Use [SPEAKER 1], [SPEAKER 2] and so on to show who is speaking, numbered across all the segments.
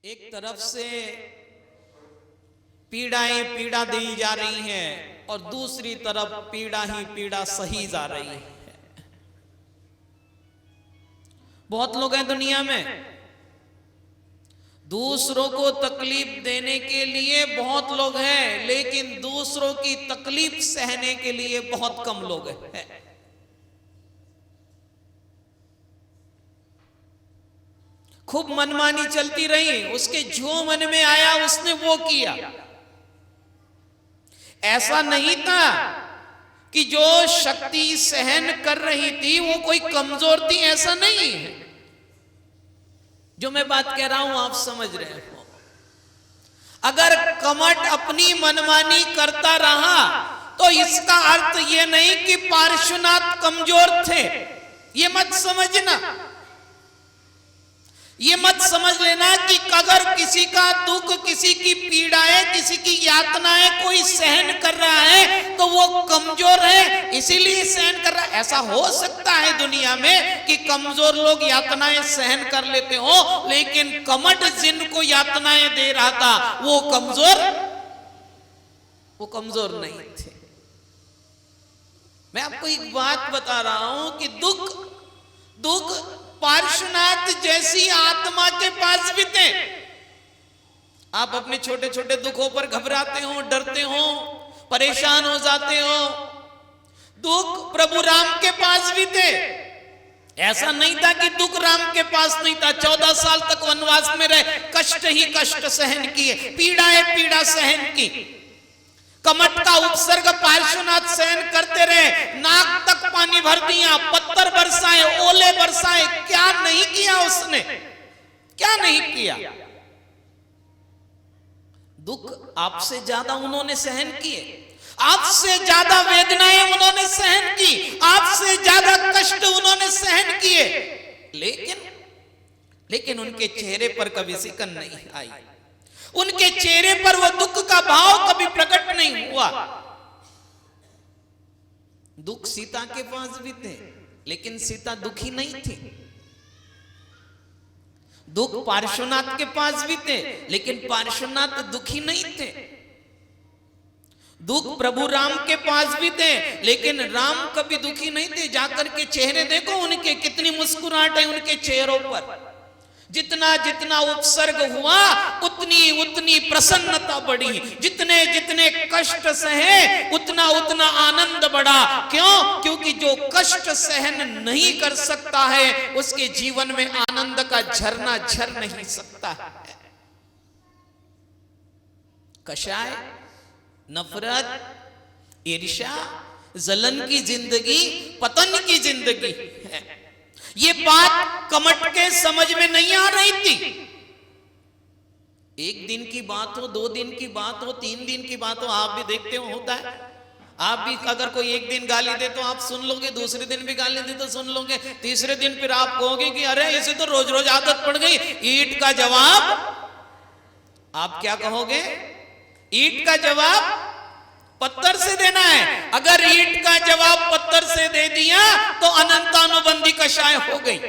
[SPEAKER 1] एक तरफ से पीड़ाएं पीड़ा दी जा रही हैं और दूसरी तरफ पीड़ा ही पीड़ा सही जा रही है। बहुत लोग हैं दुनिया में, दूसरों को तकलीफ देने के लिए बहुत लोग हैं, लेकिन दूसरों की तकलीफ सहने के लिए बहुत कम लोग हैं। खूब मनमानी चलती रही, उसके जो मन में आया उसने वो किया। ऐसा नहीं था कि जो शक्ति सहन कर रही थी वो कोई कमजोर थी, ऐसा नहीं है। जो मैं बात कह रहा हूं आप समझ रहे हो। अगर कमट अपनी मनमानी करता रहा तो इसका अर्थ ये नहीं कि पार्श्वनाथ कमजोर थे, ये मत समझना। ये मत समझ लेना कि अगर किसी का दुख, किसी की पीड़ाएं, किसी की यातनाएं कोई सहन कर रहा है तो वो कमजोर है इसीलिए सहन कर रहा है। ऐसा हो सकता है दुनिया में कि कमजोर लोग यातनाएं सहन कर लेते हो, लेकिन कमट जिनको यातनाएं दे रहा था वो कमजोर नहीं थे। मैं आपको एक बात बता रहा हूं कि दुख पार्श्वनाथ जैसी आत्मा के पास भी थे। आप अपने छोटे छोटे दुखों पर घबराते हो, डरते हो, परेशान हो जाते हो। दुख प्रभु राम के पास भी थे। ऐसा नहीं था कि दुख राम के पास नहीं था। 14 साल तक वनवास में रहे, कष्ट ही कष्ट सहन किए, पीड़ा सहन की। कमट का उपसर्ग पार्श्वनाथ सहन करते रहे, नाक तक पानी भर दिया, पत्थर बरसाए, ओले बरसाए, क्या नहीं किया उसने, क्या नहीं किया। दुख आपसे ज्यादा उन्होंने सहन किए, आपसे ज्यादा वेदनाएं उन्होंने सहन की, आपसे ज्यादा कष्ट उन्होंने सहन किए, लेकिन उनके चेहरे पर कभी सिकन नहीं आई। उनके चेहरे पर वो दुख का भाव कभी प्रकट नहीं हुआ। दुख सीता के पास भी थे, लेकिन सीता दुखी नहीं थी। दुख पार्श्वनाथ के पास भी थे, लेकिन पार्श्वनाथ दुखी नहीं थे। दुख प्रभु राम के पास भी थे, लेकिन राम कभी दुखी नहीं थे। जाकर के चेहरे देखो उनके, कितनी मुस्कुराहट है उनके चेहरों पर। जितना जितना उपसर्ग हुआ उतनी प्रसन्नता बढ़ी, जितने कष्ट सहे उतना आनंद बढ़ा। क्यों? क्योंकि जो कष्ट सहन नहीं कर सकता है उसके जीवन में आनंद का झरना झर नहीं सकता है। कषाय, नफरत, ईर्ष्या, जलन की जिंदगी पतन की जिंदगी है। ये बात कमट के समझ में नहीं आ रही थी। एक दिन की बात हो, 2 दिन की बात हो, 3 दिन की बात हो, आप भी देखते हो होता है। आप भी अगर कोई एक दिन गाली दे तो आप सुन लोगे, दूसरे दिन भी गाली दे तो सुन लोगे, तीसरे दिन फिर आप कहोगे कि अरे इसे तो रोज रोज आदत पड़ गई। ईंट का जवाब आप क्या कहोगे? ईंट का जवाब पत्थर से देना है। अगर ईंट का जवाब पत्थर से दे दिया तो अनंतानुबंधी कषाय हो गई।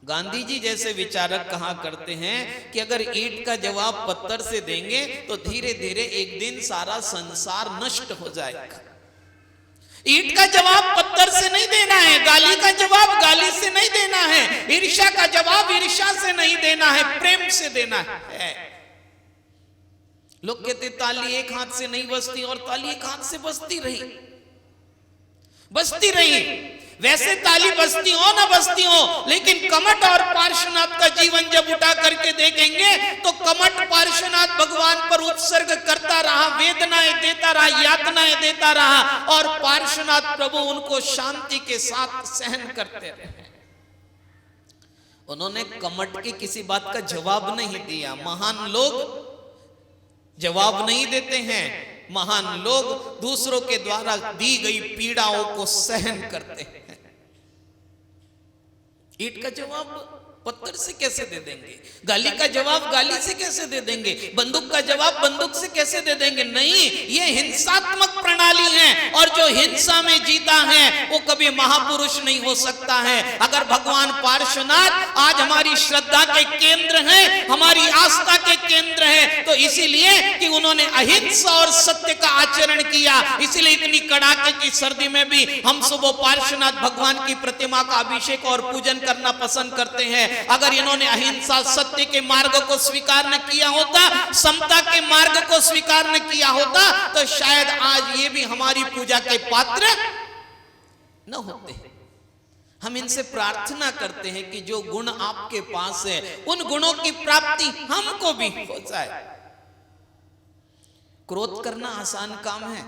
[SPEAKER 1] गांधी जी जैसे विचारक कहा करते हैं कि अगर ईंट का जवाब पत्थर से देंगे तो धीरे धीरे एक दिन सारा संसार नष्ट हो जाएगा। ईंट का जवाब पत्थर से नहीं देना है, गाली का जवाब गाली से नहीं देना है, ईर्ष्या का जवाब ईर्ष्या से नहीं देना है, प्रेम से देना है। लोग कहते ताली एक हाथ से नहीं बजती, और ताली एक हाथ से बजती रही। वैसे ताली बजती हो ना बजती हो, लेकिन कमट और पार्श्वनाथ का जीवन जब उठा करके देखेंगे तो कमट पार्श्वनाथ भगवान पर उत्सर्ग करता रहा, वेदनाएं देता रहा, यातनाएं देता रहा, और पार्श्वनाथ प्रभु उनको शांति के साथ सहन करते रहे। उन्होंने कमट की किसी बात का जवाब नहीं दिया। महान लोग जवाब नहीं देते हैं, महान लोग दूसरों के द्वारा दी गई पीड़ाओं को सहन करते हैं। ईंट का जवाब पत्थर से कैसे दे देंगे? गाली का जवाब गाली से कैसे दे देंगे? बंदूक का जवाब बंदूक से कैसे दे देंगे? नहीं, ये हिंसात्मक प्रणाली है और जो हिंसा में जीता है वो कभी महापुरुष नहीं हो सकता है। अगर भगवान पार्श्वनाथ आज हमारी श्रद्धा के केंद्र हैं, हमारी आस्था के केंद्र हैं, तो इसीलिए कि उन्होंने अहिंसा और सत्य का आचरण किया, इसीलिए इतनी कड़ाके की सर्दी में भी हम सुबह पार्श्वनाथ भगवान की प्रतिमा का अभिषेक और पूजन करना पसंद करते हैं। अगर इन्होंने अहिंसा सत्य के मार्ग को स्वीकार न किया होता, समता के मार्ग को स्वीकार न किया होता, तो शायद आज ये भी हमारी पूजा के पात्र न होते। हम इनसे प्रार्थना करते हैं कि जो गुण आपके पास है उन गुणों की प्राप्ति हमको भी हो जाए। क्रोध करना आसान काम है,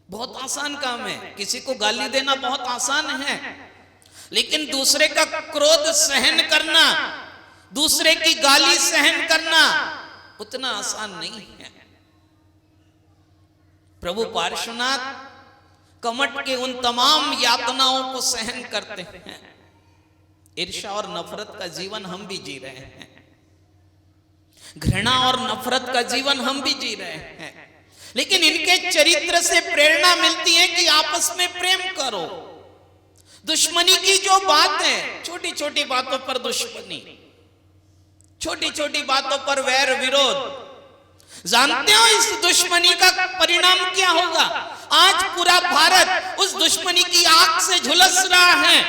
[SPEAKER 1] बहुत आसान काम है। किसी को गाली देना बहुत आसान है, लेकिन दूसरे का क्रोध सहन करना, दूसरे की गाली सहन करना उतना आसान नहीं है। प्रभु पार्श्वनाथ कमट के उन तमाम यातनाओं को सहन करते हैं। ईर्ष्या और नफरत का जीवन हम भी जी रहे हैं, घृणा और नफरत का जीवन हम भी जी रहे हैं, लेकिन इनके चरित्र से प्रेरणा मिलती है कि आपस में प्रेम करो। दुश्मनी की जो बात है, छोटी छोटी बातों पर दुश्मनी, छोटी छोटी बातों पर वैर विरोध, जानते हो इस दुश्मनी का परिणाम क्या होगा? आज पूरा भारत उस दुश्मनी की आग से झुलस रहा है।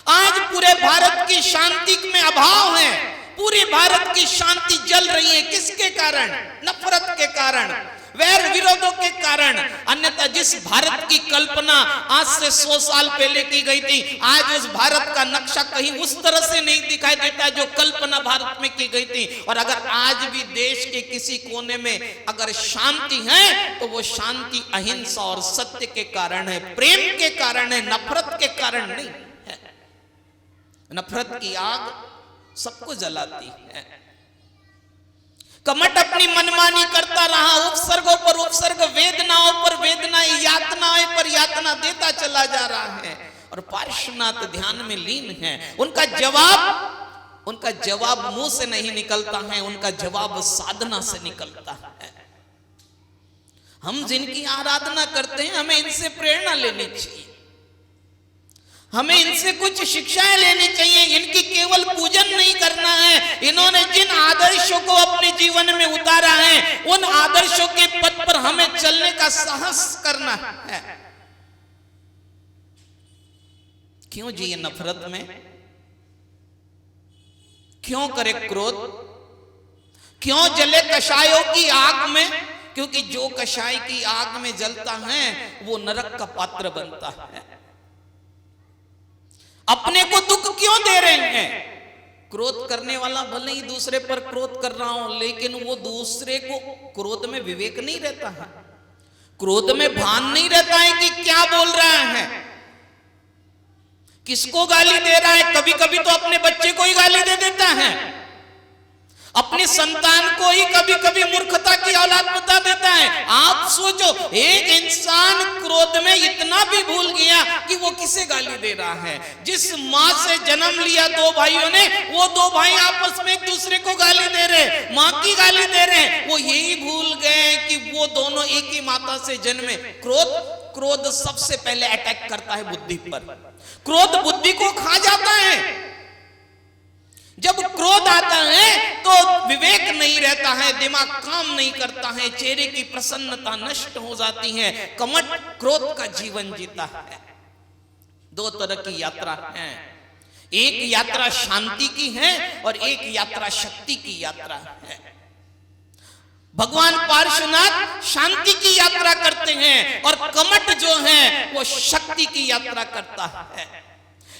[SPEAKER 1] आज पूरे भारत की शांति में अभाव है, पूरे भारत की शांति जल रही है। किसके कारण? नफरत के कारण, वैर विरोधों के कारण। अन्यथा जिस भारत की कल्पना आज से 100 साल पहले की गई थी, आज उस भारत का नक्शा कहीं उस तरह से नहीं दिखाई देता जो कल्पना भारत में की गई थी। और अगर आज भी देश के किसी कोने में अगर शांति है तो वो शांति अहिंसा और सत्य के कारण है, प्रेम के कारण है, नफरत के कारण नहीं है। नफरत की आग सबको जलाती है। कमट अपनी मनमानी करता रहा, उपसर्गों पर उपसर्ग, वेदनाओं पर वेदनाएं, यातनाएं पर यातना देता चला जा रहा है। और पार्श्वनाथ ध्यान में लीन है। उनका जवाब मुंह से नहीं निकलता है, उनका जवाब साधना से निकलता है। हम जिनकी आराधना करते हैं हमें इनसे प्रेरणा लेनी चाहिए, हमें इनसे कुछ शिक्षाएं लेनी चाहिए। इनकी केवल पूजन नहीं करना है, इन्होंने जिन आदर्शों को अपने जीवन में उतारा है उन आदर्शों के पथ पर हमें चलने का साहस करना है। क्यों जिए नफरत में, क्यों करे क्रोध, क्यों जले कषायों की आग में? क्योंकि जो कषाय की आग में जलता है वो नरक का पात्र बनता है। अपने को दुख क्यों दे रहे हैं? क्रोध करने वाला भले ही दूसरे पर क्रोध कर रहा हो, लेकिन वो दूसरे को क्रोध में विवेक नहीं रहता है, क्रोध में भान नहीं रहता है कि क्या बोल रहा है, किसको गाली दे रहा है। कभी कभी तो अपने बच्चे को ही गाली दे देता है, अपने संतान को ही कभी कभी मूर्खता की औलाद बता देता है। आप सोचो, एक इंसान क्रोध में इतना भी भूल गया कि वो किसे गाली दे रहा है। जिस माँ से जन्म लिया दो भाइयों ने, वो दो भाई आपस में एक दूसरे को गाली दे रहे, माँ की गाली दे रहे, वो यही भूल गए कि वो दोनों एक ही माता से जन्मे। क्रोध सबसे पहले अटैक करता है बुद्धि पर, क्रोध बुद्धि को खा जाता है। जब क्रोध आता है तो विवेक नहीं रहता है, दिमाग काम नहीं करता है, चेहरे की प्रसन्नता नष्ट हो जाती है। कमट क्रोध का जीवन जीता है। दो तरह की यात्रा है, एक यात्रा शांति की है और एक यात्रा शक्ति की यात्रा है। भगवान पार्श्वनाथ शांति की यात्रा करते हैं और कमट जो है वो शक्ति की यात्रा करता है।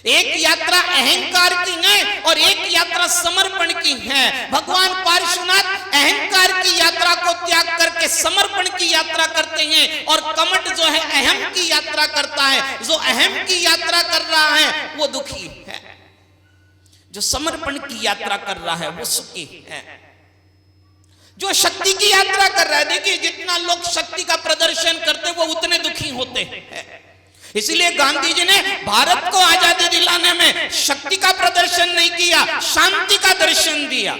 [SPEAKER 1] एक यात्रा अहंकार की है और एक यात्रा समर्पण की है। भगवान पार्श्वनाथ अहंकार की यात्रा को त्याग करके समर्पण की यात्रा करते हैं और कमट जो है अहम की यात्रा करता है। जो अहम की यात्रा कर रहा है वो दुखी है, जो समर्पण की यात्रा कर रहा है वो सुखी है। जो शक्ति की यात्रा कर रहा है, देखिए जितना लोग शक्ति का प्रदर्शन करते वो उतने दुखी होते हैं, इसलिए गांधी जी ने भारत को आजादी दिलाने में शक्ति का प्रदर्शन नहीं किया, शांति का दर्शन दिया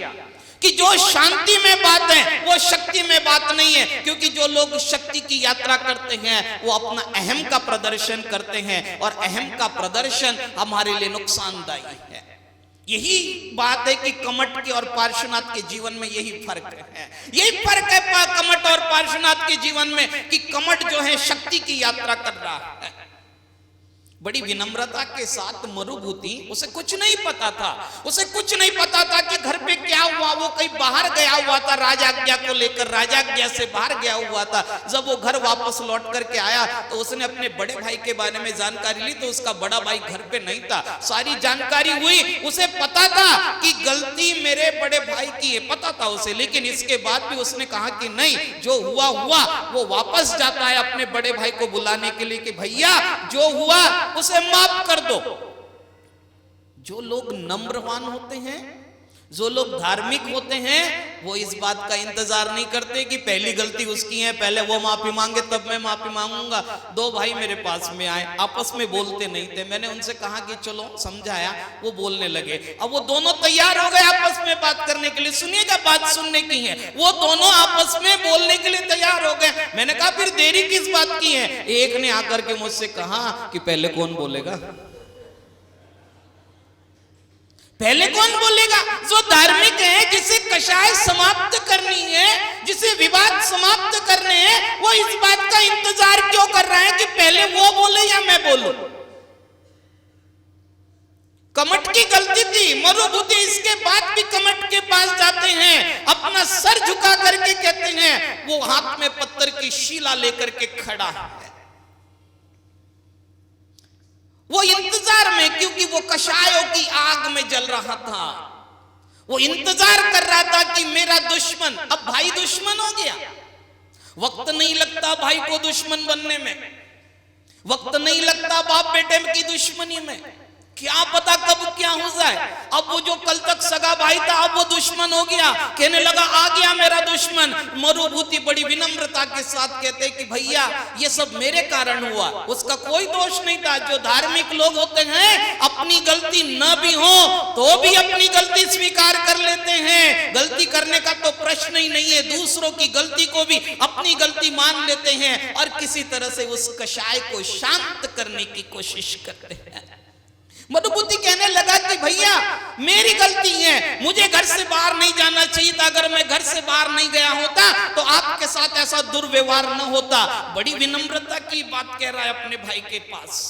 [SPEAKER 1] कि जो शांति में बात है वो शक्ति में बात नहीं है। क्योंकि जो लोग शक्ति की यात्रा करते हैं वो अपना अहम का प्रदर्शन करते हैं और अहम का प्रदर्शन हमारे लिए नुकसानदायी है। यही बात है कि कमठ के और पार्श्वनाथ के जीवन में यही फर्क है। यही फर्क है कमठ और पार्श्वनाथ के जीवन में कि कमठ जो है शक्ति की यात्रा कर रहा है, बड़ी विनम्रता के साथ। मरुभूति उसे कुछ नहीं पता था, उसे कुछ नहीं पता था कि घर पे क्या हुआ। वो कहीं बाहर गया हुआ था राजाज्ञा को लेकर, राजाज्ञा से बाहर गया हुआ था। जब वो घर वापस लौट करके आया तो उसने अपने बड़े भाई के बारे में जानकारी ली, तो उसका बड़ा भाई घर पे नहीं था। सारी जानकारी हुई, उसे पता था कि गलती मेरे बड़े भाई की है, पता था उसे। लेकिन इसके बाद भी उसने कहा कि नहीं, जो हुआ हुआ। वो वापस जाता है अपने बड़े भाई को बुलाने के लिए कि भैया जो हुआ उसे माफ कर दो। जो लोग नम्रवान होते हैं, जो लोग धार्मिक होते हैं, वो इस बात का इंतजार नहीं करते कि पहली गलती उसकी है, पहले वो माफी मांगे तब मैं माफी मांगूंगा। दो भाई मेरे पास में आए, आपस में बोलते नहीं थे। मैंने उनसे कहा कि चलो, समझाया, वो बोलने लगे। अब वो दोनों तैयार हो गए आपस में बात करने के लिए। सुनिएगा, बात सुनने की है। वो दोनों आपस में बोलने के लिए तैयार हो गए। मैंने कहा फिर देरी किस बात की है? एक ने आकर के मुझसे कहा कि पहले कौन बोलेगा? पहले कौन बोलेगा? जो धार्मिक है, जिसे कषाय समाप्त करनी है, जिसे विवाद समाप्त करने हैं, वो इस बात का इंतजार क्यों कर रहा है कि पहले वो बोले या मैं बोलूं? कमठ की गलती थी। मरुभूति इसके बाद भी कमठ के पास जाते हैं, अपना सर झुका करके कहते हैं, वो हाथ में पत्थर की शीला लेकर के खड़ा है। वो इंतजार में, क्योंकि वो कषायों की आग में जल रहा था, वो इंतजार कर रहा था कि मेरा दुश्मन, अब भाई दुश्मन हो गया। वक्त नहीं लगता भाई को दुश्मन बनने में, वक्त नहीं लगता बाप बेटे की दुश्मनी में। क्या पता कब क्या हो जाए। अब वो जो कल तक सगा भाई था, अब वो दुश्मन हो गया, कहने लगा आ गया मेरा दुश्मन। मरुभूति बड़ी विनम्रता के साथ कहते कि भैया ये सब मेरे कारण हुआ, उसका कोई दोष नहीं था। जो धार्मिक लोग होते हैं, अपनी गलती न भी हो तो भी अपनी गलती स्वीकार कर लेते हैं। गलती करने का तो प्रश्न ही नहीं है, दूसरों की गलती को भी अपनी गलती मान लेते हैं और किसी तरह से उस कषाय को शांत करने की कोशिश करते हैं। मरुभूति कहने लगा कि भैया मेरी गलती है, मुझे घर से बाहर नहीं जाना चाहिए था। अगर मैं घर से बाहर नहीं गया होता तो आपके साथ ऐसा दुर्व्यवहार न होता। बड़ी विनम्रता की बात कह रहा है अपने भाई के पास,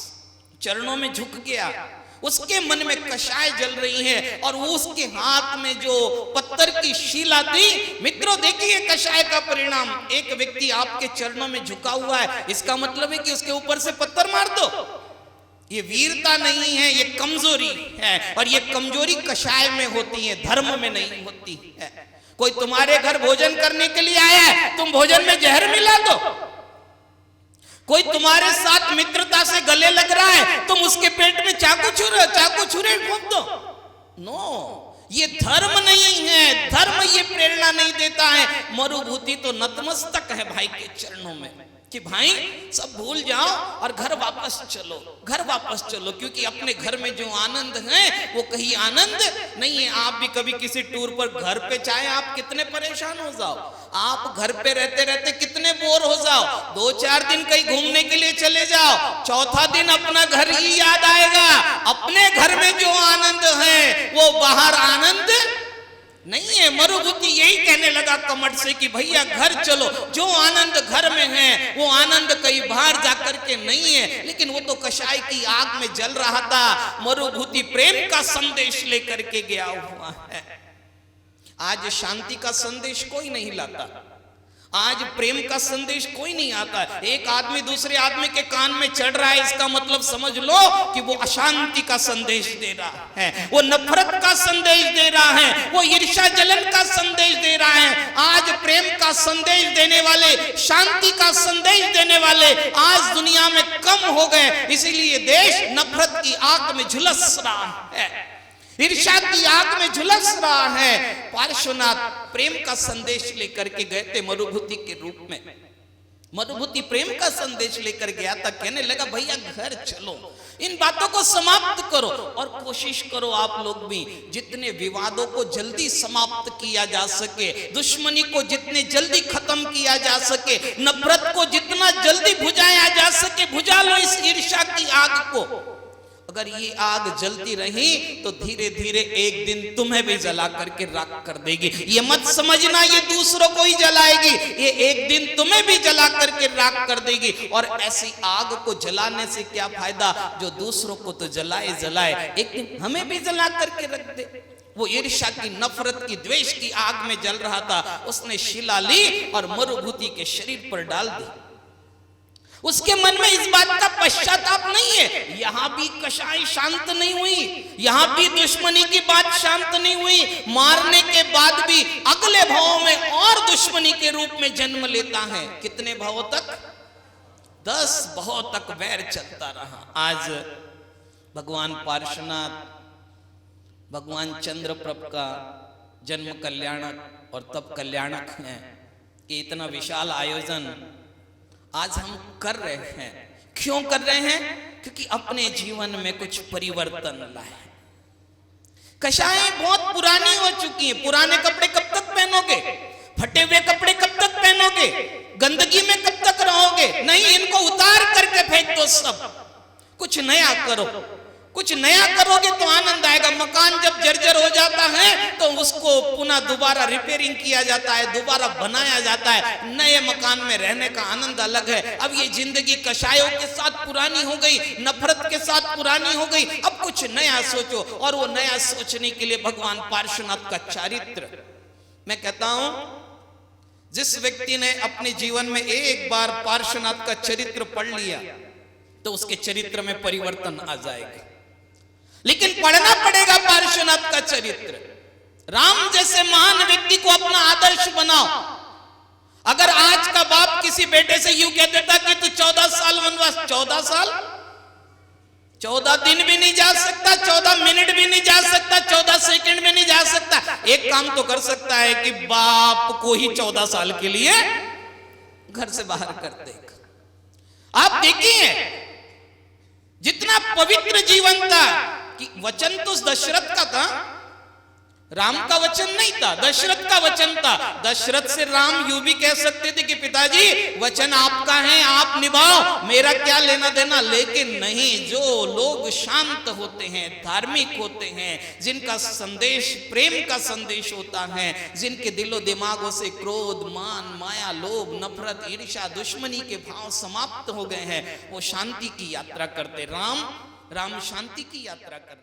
[SPEAKER 1] चरणों में झुक गया। उसके मन में कषाय जल रही है और उसके हाथ में जो पत्थर की शीला थी। मित्रों देखिए कषाय का परिणाम, एक व्यक्ति आपके चरणों में झुका हुआ है, इसका मतलब है कि उसके ऊपर से पत्थर मार दो। ये वीरता नहीं है, ये कमजोरी है। और ये कमजोरी कषाय में होती है, धर्म में नहीं होती है। कोई तुम्हारे घर भोजन करने के लिए आया है, तुम भोजन में जहर मिला दो। कोई तुम्हारे साथ मित्रता से गले लग रहा है, तुम उसके पेट में चाकू छुरे ठोक दो। नो, ये धर्म नहीं है। धर्म ये प्रेरणा नहीं देता है। मरुभूति तो नतमस्तक है भाई के चरणों में कि भाई सब भूल जाओ और घर वापस चलो, घर वापस चलो। क्योंकि अपने घर में जो आनंद है वो कहीं आनंद नहीं है। आप भी कभी किसी टूर पर घर पे, चाहे आप कितने परेशान हो जाओ, आप घर पे रहते रहते कितने बोर हो जाओ, 2-4 दिन कहीं घूमने के लिए चले जाओ, चौथा दिन अपना घर ही याद आएगा। अपने घर में जो आनंद है वो बाहर आनंद नहीं है। मरुभूति यही कहने लगा कमठ से कि भैया घर चलो, जो आनंद घर में है वो आनंद कहीं बाहर जाकर के नहीं है। लेकिन वो तो कषाय की आग में जल रहा था। मरुभूति प्रेम का संदेश लेकर के गया हुआ है। आज शांति का संदेश कोई नहीं लाता, आज प्रेम का संदेश कोई नहीं आता। एक आदमी दूसरे आदमी के कान में चढ़ रहा है, इसका मतलब समझ लो कि वो अशांति का संदेश दे रहा है, वो नफरत का संदेश दे रहा है, वो ईर्ष्या जलन का संदेश दे रहा है। आज प्रेम का संदेश देने वाले, शांति का संदेश देने वाले आज दुनिया में कम हो गए। इसीलिए देश नफरत की आग में झुलस रहा है, ईर्ष्या की आग में झुलस रहा है। पार्श्वनाथ प्रेम का संदेश लेकर के गए थे मरुभूति के रूप में। मधुभूति प्रेम का संदेश लेकर गया था, कहने लगा भैया घर चलो, इन बातों को समाप्त करो और कोशिश करो आप लोग भी जितने विवादों को जल्दी समाप्त किया जा सके, दुश्मनी को जितने जल्दी खत्म किया जा सके, नफरत को जितना जल्दी बुझाया जा सके बुझा लो इस ईर्ष्या की आग को। अगर ये आग जलती रही तो धीरे धीरे एक दिन तुम्हें भी जला करके राख कर देगी। ये मत समझना ये दूसरों को ही जलाएगी, ये एक दिन तुम्हें भी जला करके राख कर देगी। और ऐसी आग को जलाने से क्या फायदा, जो दूसरों को तो जलाए जलाए, एक दिन हमें भी जला करके रख दे। वो ईर्ष्या की, नफरत की, द्वेष की आग में जल रहा था, उसने शिला ली और मरुभूति के शरीर पर डाल दी। उसके मन में इस बात का पश्चाताप नहीं है, यहां भी कषाय शांत नहीं हुई, यहां भी दुश्मनी की बात शांत नहीं हुई, मारने के बाद भी अगले भाव में और दुश्मनी के रूप में जन्म लेता है। कितने भावों तक? 10 भाव तक वैर चलता रहा। आज भगवान पार्श्वनाथ, भगवान चंद्रप्रभ का जन्म कल्याणक और तप कल्याणक है कि इतना विशाल आयोजन आज हम कर रहे हैं। क्यों कर रहे हैं? क्योंकि अपने जीवन में कुछ परिवर्तन लाए। कषायें बहुत पुरानी हो चुकी हैं। पुराने कपड़े कब तक पहनोगे? फटे हुए कपड़े कब तक पहनोगे? गंदगी में कब तक रहोगे? नहीं, इनको उतार करके फेंक दो सब, कुछ नया करो। कुछ नया करोगे तो आनंद आएगा। मकान जब जर्जर हो जाता है तो उसको पुनः दोबारा रिपेयरिंग किया जाता है, दोबारा बनाया जाता है। नए मकान में रहने का आनंद अलग है। अब ये जिंदगी कषायों के साथ पुरानी हो गई, नफरत के साथ पुरानी हो गई। अब कुछ नया सोचो, और वो नया सोचने के लिए भगवान पार्श्वनाथ का चारित्र, मैं कहता हूं जिस व्यक्ति ने अपने जीवन में एक बार पार्श्वनाथ का चरित्र पढ़ लिया तो उसके चरित्र में परिवर्तन आ जाएगा। लेकिन पढ़ना पड़ेगा पार्श्वनाथ का चरित्र। राम जैसे महान व्यक्ति को अपना आदर्श बनाओ। अगर आज का बाप किसी बेटे से यूं कह देता कि तू 14 साल वनवास, 14 साल, 14 दिन भी नहीं जा सकता, 14 मिनट भी नहीं जा सकता, 14 सेकंड भी नहीं जा सकता। एक काम तो कर सकता है कि बाप को ही 14 साल के लिए घर से बाहर कर देगा। आप देखिए जितना पवित्र जीवन था, कि वचन तो दशरथ का था, राम का वचन नहीं था, दशरथ का वचन था। दशरथ से राम यूं भी कह सकते थे कि पिताजी वचन आपका है, आप निभाओ, मेरा क्या लेना देना। लेकिन नहीं, जो लोग शांत होते हैं, धार्मिक होते हैं, जिनका संदेश प्रेम का संदेश होता है, जिनके दिलो दिमागों से क्रोध, मान, माया, लोभ, नफरत, ईर्ष्या, दुश्मनी के भाव समाप्त हो गए हैं, वो शांति की यात्रा करते। राम शांति की यात्रा कर रहे हैं।